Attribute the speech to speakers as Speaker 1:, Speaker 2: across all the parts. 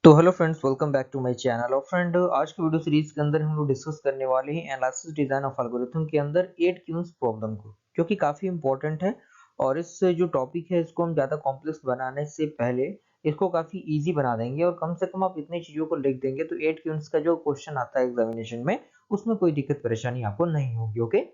Speaker 1: तो hello friends, welcome back to my channel. और friend, आज की वीडियो सीरीज के अंदर हम लोग डिस्कस करने वाले हैं एनालिसिस डिजाइन ऑफ एल्गोरिथम के अंदर 8 क्यून्स प्रॉब्लम को, जो कि काफी इंपॉर्टेंट है। और इस जो टॉपिक है इसको हम ज्यादा कॉम्प्लेक्स बनाने से पहले इसको काफी इजी बना देंगे, और कम से कम आप इतनी चीजों को लिख देंगे तो 8 क्यून्स का जो क्वेश्चन आता है एग्जामिनेशन में उसमें कोई दिक्कत परेशानी आपको नहीं होगी। ओके,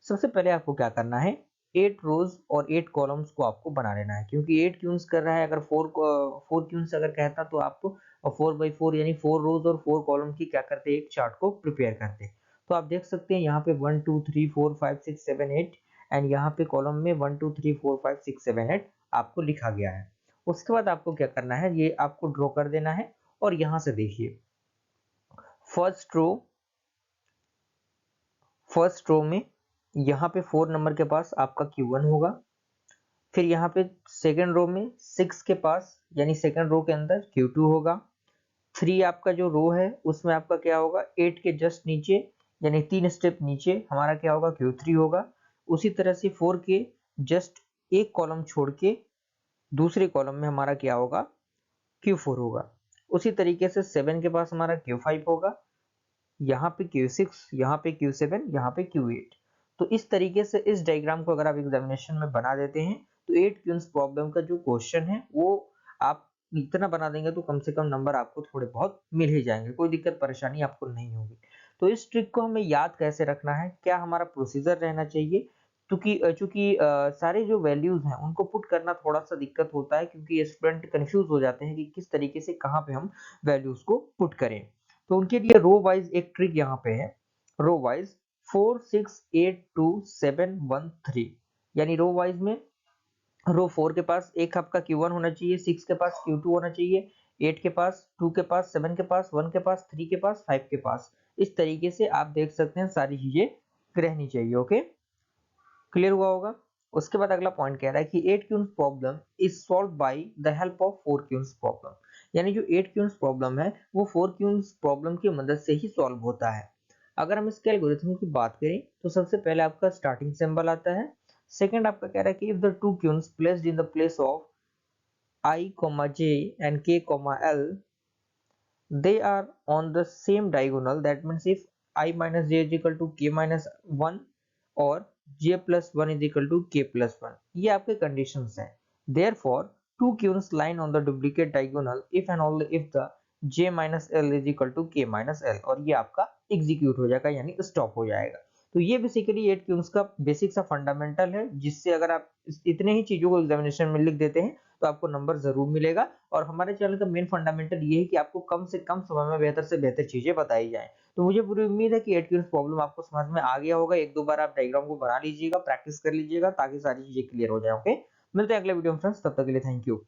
Speaker 1: सबसे पहले आपको क्या करना है, 8 रोज और 8 कॉलम्स को आपको बना लेना है। क्योंकि 8 क्यून्स कर रहा है, अगर 4 क्यून्स अगर कहता तो आप और 4 बाई 4 यानी 4 रोज और 4 कॉलम की क्या करते हैं, एक चार्ट को प्रिपेयर करते हैं। तो आप देख सकते हैं यहाँ पे 1 2 3 4 5 6 7 8 एंड यहाँ पे कॉलम में 1 2 3 4 5 6 7 8 आपको लिखा गया है। उसके बाद आपको क्या करना है, ये आपको ड्रॉ कर देना है। और यहाँ से देखिए, फर्स्ट रो फर्स्ट रो में यहाँ पे 4 नंबर के पास आपका Q1 होगा। फिर यहाँ पे सेकेंड रो में 6 के पास यानी सेकेंड रो के अंदर Q2 होगा। 3 आपका जो रो है उसमें आपका क्या होगा, 8 के जस्ट नीचे यानी 3 स्टेप नीचे हमारा क्या होगा, Q3 होगा। उसी तरह से 4 के जस्ट एक कॉलम छोड़ के दूसरे कॉलम में हमारा क्या होगा, Q4 होगा। उसी तरीके से 7 के पास हमारा Q5 होगा, यहाँ पे Q6, यहाँ पे Q7, यहाँ पे Q8। तो इस तरीके से इस डायग्राम को अगर आप एग्जामिनेशन में बना देते हैं तो 8 क्यून्स प्रॉब्लम का जो क्वेश्चन है वो आप इतना बना देंगे तो कम से कम नंबर आपको थोड़े बहुत मिल ही जाएंगे, कोई दिक्कत परेशानी आपको नहीं होगी। तो इस ट्रिक को हमें याद कैसे रखना है, क्या हमारा प्रोसीजर रहना चाहिए, क्योंकि चूंकि सारे जो वैल्यूज हैं उनको पुट करना थोड़ा सा दिक्कत होता है, क्योंकि स्टूडेंट कंफ्यूज हो जाते हैं कि किस तरीके से कहाँ पे हम वैल्यूज को पुट करें। तो उनके लिए रो वाइज एक ट्रिक यहाँ पे है, रो वाइज 4 6 8 2 7 1 3, यानी रो वाइज में रो 4 के पास एक आपका Q1 होना चाहिए, 6 के पास Q2 होना चाहिए, 8 के पास, 2 के पास, 7 के पास, 1 के पास, 3 के पास, 5 के पास। इस तरीके से आप देख सकते हैं सारी चीजें रहनी चाहिए। ओके, क्लियर हुआ होगा। उसके बाद अगला पॉइंट कह रहा है कि 8 queens problem is solved by the help of 4 queens problem, यानी जो 8 क्यून्स प्रॉब्लम है वो 4 क्यून्स प्रॉब्लम की मदद से ही सॉल्व होता है। अगर हम इसके एल्गोरिथम की बात करें तो सबसे पहले आपका स्टार्टिंग सिंबल आता है। सेकंड आपका कह रहा है कि if the two queens placed in the place of I, J and K, L, they are on the same diagonal, that means if I minus j is equal to k minus 1 और j plus 1 is equal to k plus 1, ये आपके conditions हैं। therefore two queues line on the duplicate diagonal if and only if the j minus l is equal to k minus l, और ये आपका execute हो जाएगा यानी stop हो जाएगा। तो ये बेसिकली 8 क्यून्स का बेसिक सा फंडामेंटल है, जिससे अगर आप इतने ही चीजों को एग्जामिनेशन में लिख देते हैं तो आपको नंबर जरूर मिलेगा। और हमारे चैनल का मेन फंडामेंटल ये है कि आपको कम से कम समय में बेहतर से बेहतर चीजें बताई जाएं। तो मुझे पूरी उम्मीद है कि 8 क्यून्स प्रॉब्लम आपको समझ में आ गया होगा। एक दो बार आप डायग्राम को बना लीजिएगा, प्रैक्टिस कर लीजिएगा ताकि सारी चीजें क्लियर हो जाए। ओके, मिलते हैं अगले वीडियो में फ्रेंड्स, तब तक के लिए थैंक यू।